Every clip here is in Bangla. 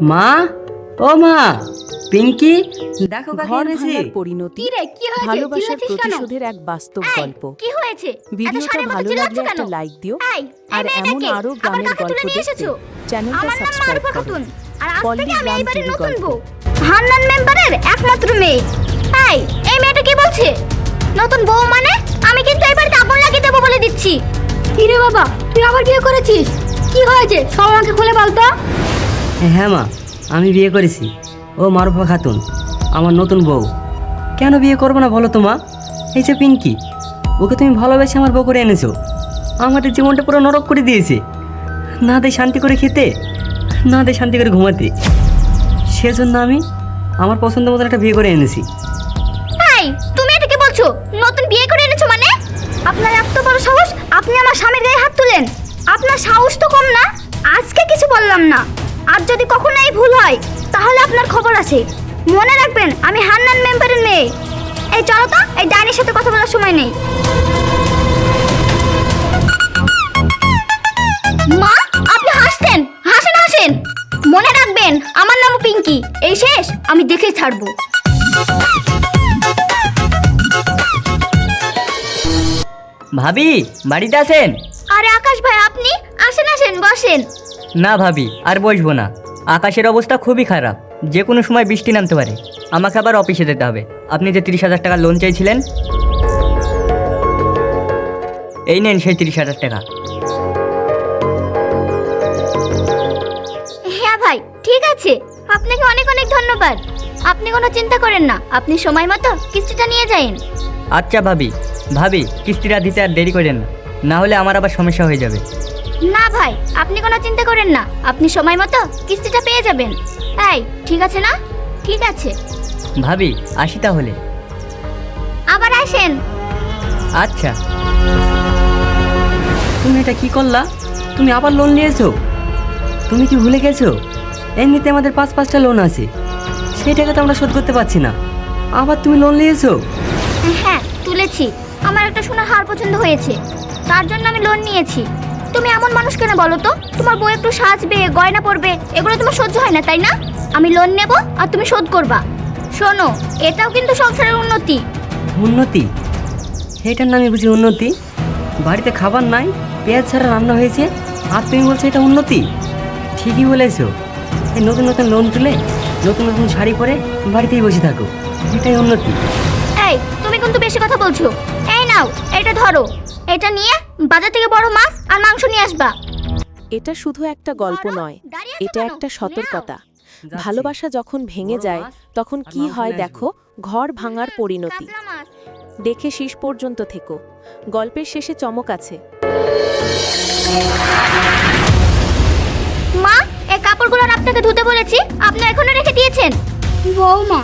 মা, ও মা, পিঙ্কি, দেখো কাকে ঘর এনেছি। ভাঙার পরিণতি কি রে, কি হয়েছে? ভালোবাসার চিল্লাচ্ছিস কেন? প্রতিশোধের এক বাস্তব এই, গল্প। কি হয়েছে? ভিডিওটা এত সারের মতো ভালো চিল্লাচ্ছ লাগলে কেন? একটা লাইক দিও এই, আর এই এমন মেয়েটাকে আরো আবার গ্রামের কাকে গল্প তুলে নিয়ে দেখতে এসেছো? চ্যানেলটা আমার নাম সাবস্ক্রাইব মারুফা করো। খাতুন, আর আজ পল্লী থেকে আমি গ্রাম এই বাড়ির টিভি নতুন গল্প। বউ, হান্নান মেম্বারের একমাত্র মেয়ে। এই মেয়েটা কি বলছে? নতুন বউ মানে? আমি কিন্তু এই বাড়িতে আগুন লাগিয়ে দেবো বলে দিচ্ছি। কি রে বাবা, তুই আবার বিয়ে করেছিস? কি হয়েছে সব আমাকে খুলে বলতো। হ্যাঁ মা, আমি বিয়ে করেছি। ও মারুফা খাতুন, আমার নতুন বউ। কেন বিয়ে করবো না বলো তো মা? এই যে পিঙ্কি, ওকে তুমি ভালোবেসে আমার বউ করে এনেছো। আমাদের জীবনটা পুরো নরক করে দিয়েছে। না দেয় শান্তি করে খেতে, না দেয় শান্তি করে ঘুমাতে। সেজন্য আমি আমার পছন্দ মতন একটা বিয়ে করে এনেছি। এই, তুমি এটা কি বলছো? নতুন বিয়ে করে এনেছো মানে? আপনার এত বড় সাহস, আপনি আমার স্বামীর গায়ে হাত তুলেন? আপনার সাহস তো কম না। আজকে কিছু বললাম না, আর যদি কখনো এই ভুল হয় তাহলে আপনার খবর আছে। মনে রাখবেন, আমি হান্নান মেম্বারের মেয়ে। এই চলো তো, এই ডাইনির সাথে কথা বলার সময় নেই। মা, আপনি হাসতেন? হাসেন হাসেন। মনে রাখবেন, আমার নাম পিঙ্কি। এই শেষ, আমি দেখেই ছাড়বো। ভাবি, বাড়িতে আছেন? আরে আকাশ ভাই, আপনি আসেন আসেন, বসেন। না ভাবি, আর বসবো না। আকাশের অবস্থা খুবই খারাপ, যে কোনো সময় বৃষ্টি নামতে পারে। আমাকে আবার অফিসে যেতে হবে। আপনি যে 30,000 টাকা লোন চাইছিলেন, এই নেন সেই 30,000 টাকা। হ্যাঁ ভাই, ঠিক আছে। আপনাকে অনেক অনেক ধন্যবাদ। আপনি কোনো চিন্তা করেন না, আপনি সময় মতো কিস্তিটা নিয়ে যান। আচ্ছা ভাবি, ভাবি কিস্তিটা দিতে আর দেরি করেন না, না হলে আমার আবার সমস্যা হয়ে যাবে। না ভাই, আপনি কোনো চিন্তা করেন না, আপনি সময় মতো কিস্তিটা পেয়ে যাবেন। এই, ঠিক আছে না? ঠিক আছে, ভাবি আসি তাহলে। আবার আসেন। আচ্ছা। তুমি এটা কি করলা? তুমি আবার লোন নিয়েছো? তুমি কি ভুলে গেছো এমনিতে আমাদের 5-5টা লোন আছে, সেই টাকা তো আমরা শোধ করতে পারছি না, আবার তুমি লোন নিয়েছো? হ্যাঁ, তুলেছি। আমার একটা সোনার হার পছন্দ হয়েছে, তার জন্য আমি লোন নিয়েছি। তুমি এমন মানুষ কেন বলো তো? তোমার বউ একটু সাজবে, গয়না পরবে, এগুলো তোমার সহ্য হয় না, তাই না? আমি লোন নেব আর তুমি শোধ করবা। শোনো, এটাও কিন্তু সংসারের উন্নতি। উন্নতি? এটার নামে বুঝি উন্নতি? বাড়িতে খাবার নাই, পেঁয়াজ ছাড়া রান্না হয়েছে, আর তুমি বলছো এটা উন্নতি? ঠিকই বলেছো। এই নতুন নতুন লোন তুলে নতুন নতুন শাড়ি পরে বাড়িতেই বসে থাকো, এটাই উন্নতি। এই, তুমি কিন্তু বেশি কথা বলছো। এই নাও, এটা ধরো। এটা নিয়ে বাজার থেকে বড় মাছ আর মাংস নিয়ে আসবা। এটা শুধু একটা গল্প নয়, এটা একটা সতর্কতা। ভালোবাসা যখন ভেঙে যায় তখন কি হয় দেখো, ঘর ভাঙার পরিণতি। কাতলা মাছ। দেখে শেষ পর্যন্ত থেকো, গল্পের শেষে চমক আছে। মা, এই কাপড়গুলো আপনাকে ধুতে বলেছি, আপনি এখনো রেখে দিয়েছেন। বৌমা,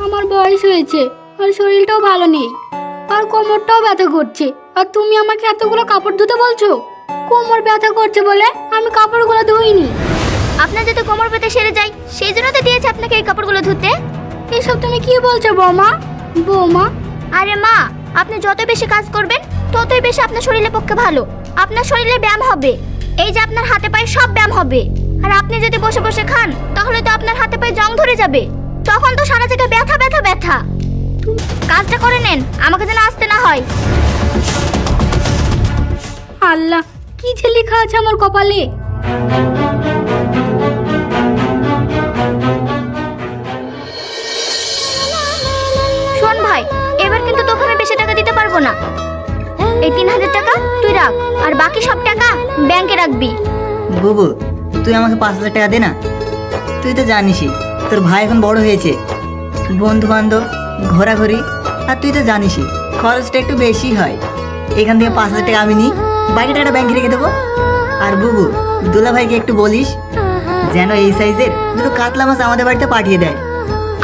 আমার বয়স হয়েছে আর শরীরটাও ভালো নেই, আর কোমরটাও ব্যথা করছে, আর তুমি আমাকে এতগুলো কাপড় ধুতে বলছো? কোমর ব্যথা করছে বলে আমি কাপড়গুলো ধুইনি। আপনার যাতে কোমর ব্যথা সেরে যায়, সেই জন্য তো দিয়েছে আপনাকে এই কাপড়গুলো ধুতে। এসব তুমি কি বলছো বৌমা? বৌমা, আরে মা, আপনি যত বেশি কাজ করবেন ততই বেশি আপনার শরীরের পক্ষে ভালো। আপনার শরীরে ব্যায়াম হবে, এই যে আপনার হাতে পায়ে সব ব্যায়াম হবে। আর আপনি যদি বসে বসে খান তাহলে তো আপনার হাতে পায়ে জং ধরে যাবে, তখন তো সারা জায়গায় ব্যথা ব্যথা ব্যথা। কাজটা করে নেন, আমাকে যেন আসতে না হয়। আল্লাহ, কি যে লেখা আছে আমার কপালে। শোন ভাই, এবার কিন্তু তোকে আমি বেশি টাকা দিতে পারবো না। এই 3,000 টাকা তুই রাখ, আর বাকি সব টাকা ব্যাংকে রাখবি। বুবু, তুই আমাকে 5,000 টাকা দে না। তুই তো জানিসই তোর ভাই এখন বড় হয়েছে, বন্ধু বান্ধব, ঘোরাঘুরি, আর তুই তো জানিসই খরচটা একটু বেশি হয়। এখান থেকে 5,000 টাকা আমি নিই, বাকি টাকাটা ব্যাংকে রেখে দেবো। আর বুবু, দুলা ভাইকে একটু বলিস যেন এই সাইজের দুটো কাতলা মাছ আমাদের বাড়িতে পাঠিয়ে দেয়।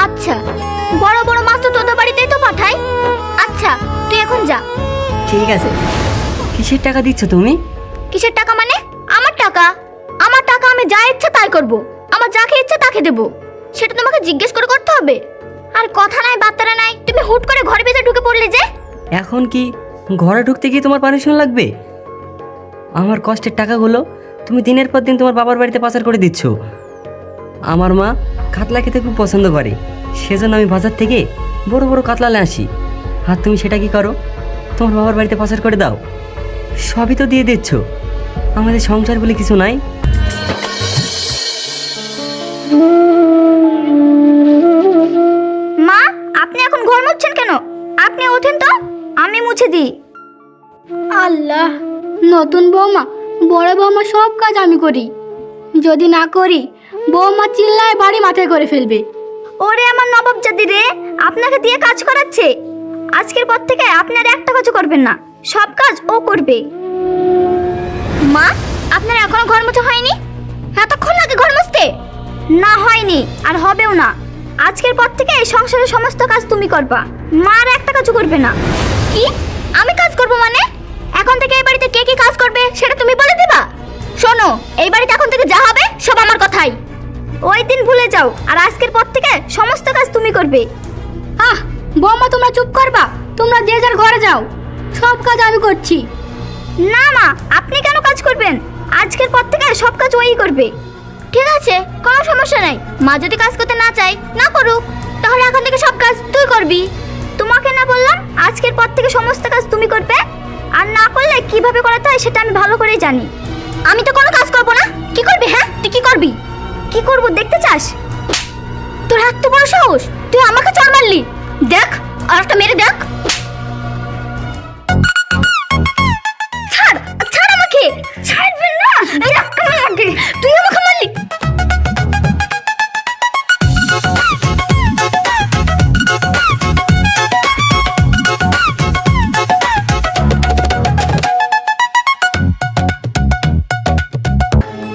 আচ্ছা, বড় বড় মাছ তো তোদের বাড়িতেই তো পাঠাই। আচ্ছা, তুই এখন যা। ঠিক আছে। কিসের টাকা দিচ্ছ তুমি? কিসের টাকা মানে? আমার টাকা। আমার টাকা আমি যা ইচ্ছা তাই করব, আমার যাকে ইচ্ছা তাকে দেব। সেটা তোমাকে জিজ্ঞেস করে করতে হবে? আর কথা নাই বার্তারা নাই, তুমি হুট করে ঘরে ভেতরে ঢুকে পড়লে যে। এখন কি ঘরে ঢুকতে গিয়ে তোমার পারমিশন লাগবে? আমার কষ্টের টাকাগুলো তুমি দিনের পর দিন তোমার বাবার বাড়িতে পাচার করে দিচ্ছ। আমার মা কাতলা খেতে খুব পছন্দ করে, সেজন্য আমি বাজার থেকে বড় বড় কাতলা নিয়ে আসি। আর তুমি সেটা কি করো? তোমার বাবার বাড়িতে পাচার করে দাও। সবই তো দিয়ে দিচ্ছ, আমাদের সংসার বলে কিছু নাই। মা, আপনি এখন ঘর মুছছেন কেন? আপনি ওঠেন তো, আমি মুছে দিই। আল্লাহ, নতুন বৌমা বড় বৌমা সব কাজ আমি করি, যদি না করি বৌমা চিল্লায় বাড়ি মাথায় করে ফেলবে। ওরে আমার নবাব জাদি রে, আপনাকে দিয়ে কাজ করাচ্ছে। আজকের পর থেকে আপনি আর একটা কাজও করবেন না, সব কাজ ও করবে। মা, আপনার এখনো ঘর মোছা হয়নি? এতক্ষণ লাগে ঘর মুছতে? না, হয়নি আর হবেও না। আজকের পর থেকে এই সংসারের সমস্ত কাজ তুমি করবা, মা আর একটা কাজও করবে না। কি? আমি কাজ করব মানে? এখন থেকে এই বাড়িতে কে কি কাজ করবে সেটা তুমি বলে দিবা? শোনো, এই বাড়িতে এখন থেকে যা হবে সব আমার কথাই। ওই দিন ভুলে যাও, আর আজকের পর থেকে সমস্ত কাজ তুমি করবে। আহ বৌমা, তোমরা চুপ করবা? তোমরা যে যার ঘরে যাও, সব কাজ আমি করছি। না মা, আপনি কেন কাজ করবেন? আজকের পর থেকে সব কাজ ওই করবে। ঠিক আছে, কোনো সমস্যা নাই। মা যদি কাজ করতে না চায়, না করুক, তাহলে এখন থেকে সব কাজ তুই করবি। তোমাকে না বললাম আজকের পর থেকে সমস্ত কাজ তুমি করবে? আর না করলে কিভাবে করাতে হয় সেটা আমি ভালো করেই জানি। আমি তো কোনো কাজ করব না। কি করবি? হ্যাঁ, তুই কি করবি? কি করব দেখতে চাস? তোর হাত তো বড় সাহস, তুই আমাকে চড় মারলি। দেখ, আর একটা মেরে দেখ। ছাড়, ছাড় আমাকে। ছাড়বেন না, রাখবেন না আমাকে। তুই আমাকে মারলি।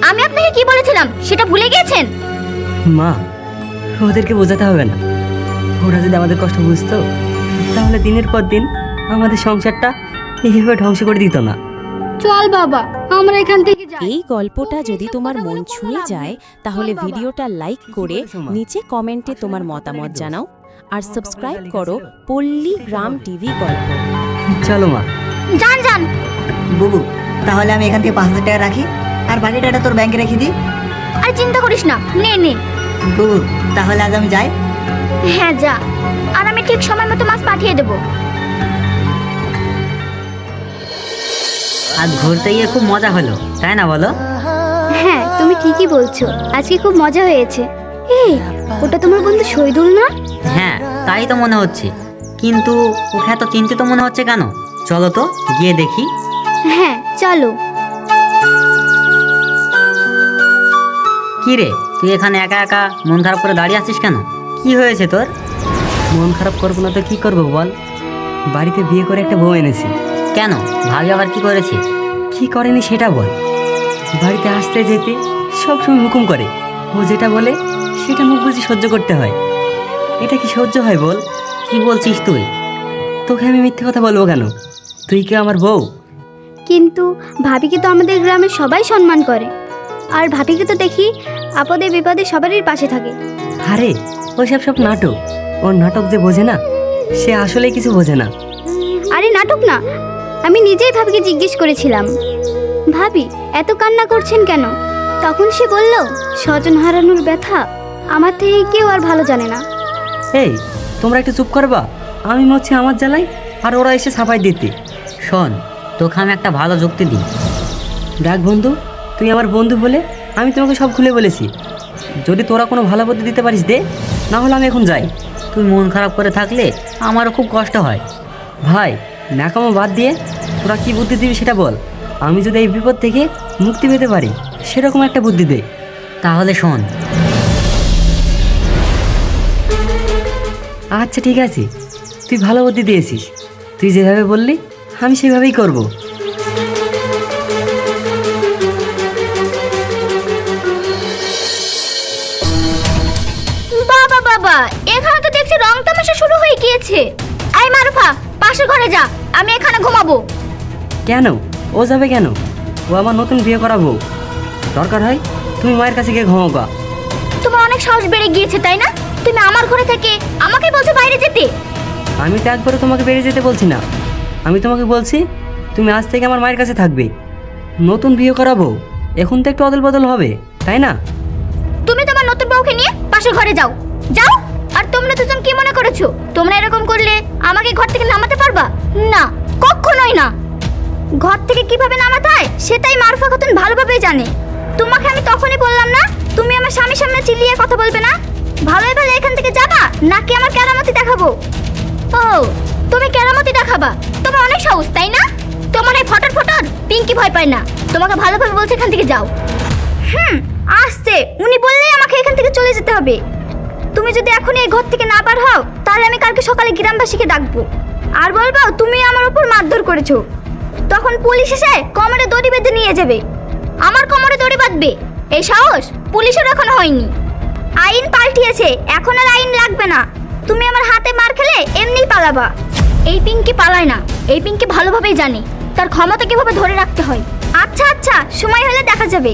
আমি আপনাকে কি বলেছিলাম সেটা ভুলে গিয়েছেন? মা, ওদেরকে বোঝাতে হবে না। ওরা যদি আমাদের কষ্ট বুঝতো তাহলে দিনের পর দিন আমাদের সংসারটা এইভাবে ধ্বংস করে দিত না। চল বাবা, আমরা এখান থেকে যাই। এই গল্পটা যদি তোমার মন ছুঁয়ে যায় তাহলে ভিডিওটা লাইক করে নিচে কমেন্টে তোমার মতামত জানাও আর সাবস্ক্রাইব করো পল্লী গ্রাম টিভি গল্প। চলো মা। যান যান। বুবু, তাহলে আমি এখান থেকে 5,000 টাকা রাখি আর বাকি টাকাটা তোর ব্যাংকে রেখে দিই। আর চিন্তা করিস না, নে নে। বুবু, তাহলে আজ আমি যাই। হ্যাঁ যা, আর আমি ঠিক সময় মতো মাছ পাঠিয়ে দেবো। আজ ঘুরতে গিয়ে খুব মজা হলো, তাই না বলো? হ্যাঁ, তুমি ঠিকই বলছো, আজকে খুব মজা হয়েছে। এই, ওটা তোমার বন্ধু শহীদুল না? হ্যাঁ, তাই তো মনে হচ্ছে, কিন্তু ওকে এত চিন্তিত মনে হচ্ছে কেন? চলো তো গিয়ে দেখি। হ্যাঁ চলো। কি রে, তুই এখানে একা একা মন খারাপ করে দাঁড়িয়ে আছিস কেন? কি হয়েছে তোর? মন খারাপ করবো না তো কি করবো বল? বাড়িতে বিয়ে করে একটা বউ এনেছি। কেন, ভাবি আবার কি করেছে? কি করেনি সেটা বল। বাড়িতে আসতে যেতে সবসময় হুকুম করে, ও যেটা বলে সেটা মুখ বুঝে সহ্য করতে হয়। এটা কি সহ্য হয় বল? কি বলছিস তুই? তোকে আমি মিথ্যে কথা বলবো কেন? তুই কি আমার বউ? কিন্তু ভাবিকে তো আমাদের গ্রামের সবাই সম্মান করে, আর ভাবিকে তো দেখি আপদে বিপদে সবারই পাশে থাকে। আরে ওইসব সব নাটক। ওর নাটক যে বোঝে না সে আসলেই কিছু বোঝে না। আরে নাটক না, আমি নিজেই ভাবিকে জিজ্ঞেস করেছিলাম, ভাবি এত কান্না করছেন কেন? তখন সে বলল, স্বজন হারানোর ব্যথা আমার থেকে কেউ আর ভালো জানে না। এই, তোমরা একটু চুপ করবা? আমি মরছি আমার জ্বালাই আর ওরা এসে ছাপাই দিতে। শোন, তোকে আমি একটা ভালো যুক্তি দিই। দেখ বন্ধু, তুই আমার বন্ধু বলে আমি তোমাকে সব খুলে বলেছি। যদি তোরা কোনো ভালো বুদ্ধি দিতে পারিস দে, না হলে আমি এখন যাই। তুই মন খারাপ করে থাকলে আমারও খুব কষ্ট হয়। ভাই, ন্যাকামো বাদ দিয়ে তোরা কি বুদ্ধি দিবি সেটা বল। আমি যদি এই বিপদ থেকে মুক্তি পেতে পারি সেরকম একটা বুদ্ধি দে। তাহলে শোন, আচ্ছা ঠিক আছে, তুই ভালো বুদ্ধি দিয়েছিস। তুই যেভাবে বললি আমি সেভাবেই করব। বাবা বাবা, এখানে তো দেখছি রং তামাশা শুরু হয়ে গিয়েছে। এই মারুফা, পাশের ঘরে যা, আমি এখানে ঘুমাবো। কেন? ও যাবে কেন? ও আমার নতুন বিয়ে করাবো। দরকার হয় তুমি মায়ের কাছে গিয়ে ঘুমাও গা। তোমার অনেক সাহস বেড়ে গিয়েছে তাই না? তুমি আমার ঘরে থেকে আমাকে বলছো বাইরে যেতে। আমি তো একবারে তোমাকে বেরিয়ে যেতে বলছি না, আমি তোমাকে বলছি তুমি আজ থেকে আমার মায়ের কাছে থাকবে। নতুন বিয়ে করাবো, এখন তো একটু অদল বদল হবে, তাই না? তুমি তোমার নতুন বউকে নিয়ে পাশের ঘরে যাও যাও। আর তোমরা দুজন কি মনে করেছো তোমরা এরকম করলে আমাকে ঘর থেকে নামাতে পারবা? না, কখনোই না। ঘর থেকে কিভাবে নামাতে হয় সেটাই মারুফা খাতুন ভালোভাবেই জানে। তোমাকে আমি তখনই বললাম না তুমি আমার স্বামীর সামনে চিল্লিয়ে কথা বলবে না? ভালোই ভালো এখান থেকে যাবা নাকি আমার কেরামতি দেখাবো? ও, তুমি কেরামতি দেখাবা? তোমার অনেক সাহস তাই না? তোমার এই ফটর ফটর পিঙ্কি ভয় পায় না। তোমাকে ভালোভাবে বলছে এখান থেকে যাও। আসছে, উনি বললেই আমাকে এখান থেকে চলে যেতে হবে। তুমি যদি এখনই এই ঘর থেকে না বার হও তাহলে আমি কালকে সকালে গ্রামবাসীকে ডাকবো আর বলবো তুমি আমার উপর মারধর করেছো। তখন পুলিশ এসে কোমরে দড়ি বেঁধে নিয়ে যাবে। আমার কোমরে দড়ি বাঁধবে এই সাহস পুলিশের এখনো হয়নি। আইন পাল্টিয়েছে, এখন আর আইন লাগবে না। তুমি আমার হাতে মার খেলে এমনিই পালাবা। এই পিঙ্কি পালায় না, এই পিঙ্কি ভালোভাবেই জানে তার ক্ষমতা কিভাবে ধরে রাখতে হয়। আচ্ছা আচ্ছা, সময় হলে দেখা যাবে।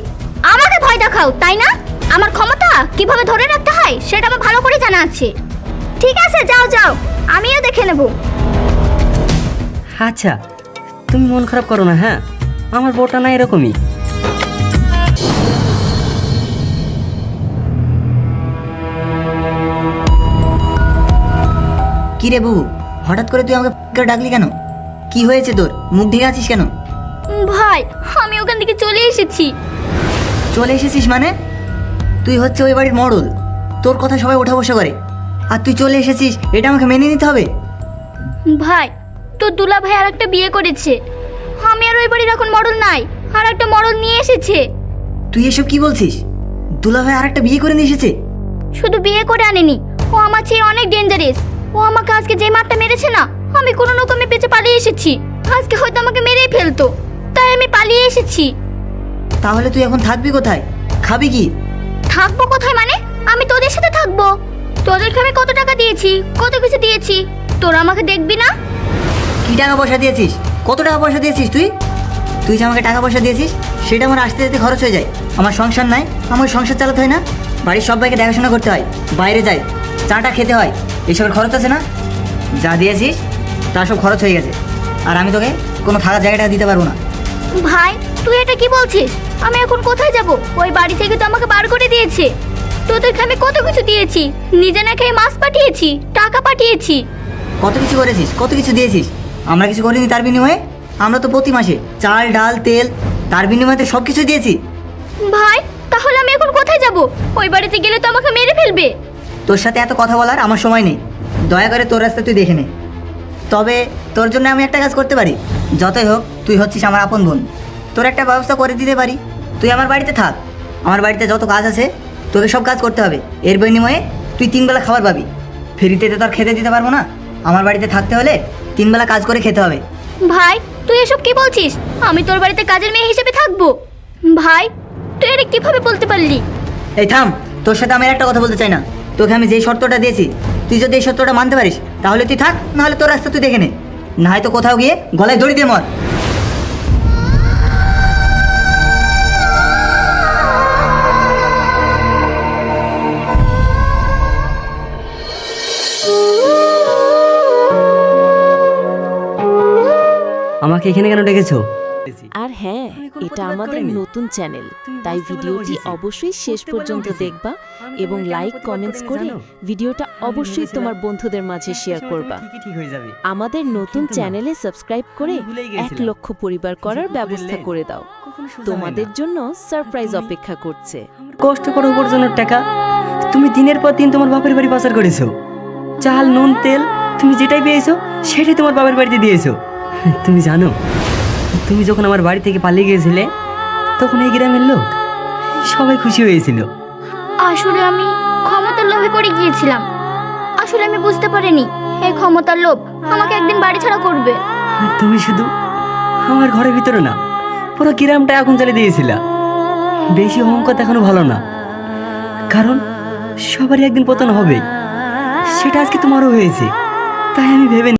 আমাকে ভয় দেখাও তাই না? আমার ক্ষমতা কিভাবে ধরে রাখতে হয় সেটা আমার ভালো করে জানা আছে। ঠিক আছে, যাও যাও, আমিও দেখে নেব। আচ্ছা, তুমি মন খারাপ করো না। হ্যাঁ, আমার বউটা না এরকমই। কি রে বুবু, হঠাৎ করে তুই আমাকে ডাকলি কেন? কি হয়েছে তোর? মুখ ঢেকে আছিস কেন? ভাই, আমি ওখান থেকে চলে এসেছি। চলে এসেছিস মানে? তুই হচ্ছে ওই বাড়ির মডল, তোর কথা সবাই ওঠা বসা করে, আর তুই চলে এসেছিস এটা আমাকে মেনে নিতে হবে? ভাই, তোর দুলা ভাই আর একটা বিয়ে করেছে। আমি আর ওই বাড়ির এখন মডেল নাই, আর একটা মডেল নিয়ে এসেছে। তুই এসব কি বলছিস? দুলাভাই আর একটা বিয়ে করে নিয়ে এসেছে? শুধু বিয়ে করে আনেনি, ও আমার চেয়ে অনেক ডেঞ্জারাস। ও আমাকে আজকে যে মারটা মেরেছে না, আমি কোনো রকমে বেঁচে পালিয়ে এসেছি। আজকে হয়তো আমাকে মেরেই ফেলতো, তাই আমি পালিয়ে এসেছি। তাহলে তুই এখন থাকবি কোথায়? খাবি কি? থাকবো কোথায় মানে? আমি তোদের সাথে থাকবো। তোদেরকে আমি কত টাকা দিয়েছি, কত কিছু দিয়েছি, তোরা আমাকে দেখবি না? কি টাকা পয়সা দিয়েছিস? কত টাকা পয়সা দিয়েছিস তুই? তুই যে আমাকে টাকা পয়সা দিয়েছিস সেটা আমার আসতে যেতে খরচ হয়ে যায়। আমার সংসার নাই, আমার সংসার চালাতে হয় না? বাড়ির সবাইকে দেখাশোনা করতে হয়, বাইরে যাই, চাটা খেতে হয়, এইসবের খরচ আছে না? যা দিয়েছিস তা সব খরচ হয়ে গেছে, আর আমি তোকে কোনো থাকার জায়গাটা দিতে পারবো না। ভাই, তুই এটা কি বলছিস? আমি এখন কোথায় যাব? ওই বাড়ি থেকে তো আমাকে বার করে দিয়েছে। তোদেরকে আমি কত কিছু দিয়েছি, নিজে না খেয়ে মাছ পাঠিয়েছি, টাকা পাঠিয়েছি। কত কিছু করেছিস, কত কিছু দিয়েছিস। আমরা কিছু করিনি তার বিনিময়ে? আমরা তো প্রতি মাসে চাল ডাল তেল তার বিনিময়ে সব কিছু দিয়েছি। ভাই, তাহলে আমি এখন কোথায় যাব? ওই বাড়িতে গেলে তো আমাকে মেরে ফেলবে। তোর সাথে এত কথা বলার আমার সময় নেই, দয়া করে তোর রাস্তা তুই দেখে নে। তবে তোর জন্য আমি একটা কাজ করতে পারি। যতই হোক তুই হচ্ছিস আমার আপন বোন, তোর একটা ব্যবস্থা করে দিতে পারি। তুই আমার বাড়িতে থাক, আমার বাড়িতে যত কাজ আছে তোকে সব কাজ করতে হবে। এর বিনিময়ে তুই 3 বেলা খাবার পাবি। ফ্রিতে তো আর খেতে দিতে পারবো না, আমার বাড়িতে থাকতে হলে 3 বেলা কাজ করে খেতে হবে। ভাই, তুই এসব কি বলছিস? আমি তোর বাড়িতে কাজের মেয়ে হিসেবে থাকবো? ভাই, তুই এটা কিভাবে বলতে পারলি? এই থাম, তোর সাথে আমি আর একটা কথা বলতে চাই না। তোকে আমি যেই শর্তটা দিয়েছি, তুই যদি এই শর্তটা মানতে পারিস তাহলে তুই থাক, নাহলে তোর রাস্তা তুই দেখে নে, না হয়তো কোথাও গিয়ে গলায় দড়ি দিয়ে মর। আমাকে এখানে কেন ডেকেছো? আর হ্যাঁ, আমি কোনো এটা প্রতিবাদ আমাদের করিনি। নতুন চ্যানেল, তুমি তাই বুঝতে বলে ভিডিওটি বসেছি। অবশ্যই শেষ বুঝতে বলে পর্যন্ত বসেছি। দেখবা আমি এবং তোমাকে লাইক প্রতিবাদ কমেন্টস করিনি, করে জানো? ভিডিওটা আমি অবশ্যই ভেবেছিলাম তোমার বন্ধুদের মাঝে শেয়ার একসময় করবা। ঠিকই ঠিক হয়ে যাবে। আমাদের নতুন কিন্তু না। চ্যানেলে সাবস্ক্রাইব করে আমি ভুলেই 1 গেছিলাম। লক্ষ পরিবার করার কিছু ব্যবস্থা বললে করে দাও। কখনো সোজা হয় তোমাদের না। জন্য সারপ্রাইজ তুমি- অপেক্ষা করছে। কষ্ট করে উপার্জনের টাকা তুমি দিনের পর দিন তোমার বাপের বাড়ি পাচার করেছো। চাল নুন তেল তুমি যেটাই পেয়েছো সেটাই তোমার বাপের বাড়িতে দিয়েছো। তুমি জানো, তুমি যখন আমার বাড়ি থেকে পালিয়ে গিয়েছিলে তখন এই গ্রামের লোক সবাই খুশি হয়েছিল। আসলে আমি ক্ষমতার লোভে পড়ে গিয়েছিলাম। আসলে আমি বুঝতে পারিনি এই ক্ষমতার লোভ আমাকে একদিন বাড়ি ছাড়া করবে। তুমি শুধু আমার ঘরের ভিতরে না, পুরো গ্রামটা এখন চালিয়ে দিয়েছিলা। বেশি অহংকার দেখানো ভালো না, কারণ সবারই একদিন পতন হবে। সেটা আজকে তোমারও হয়েছে, তাই আমি ভেবে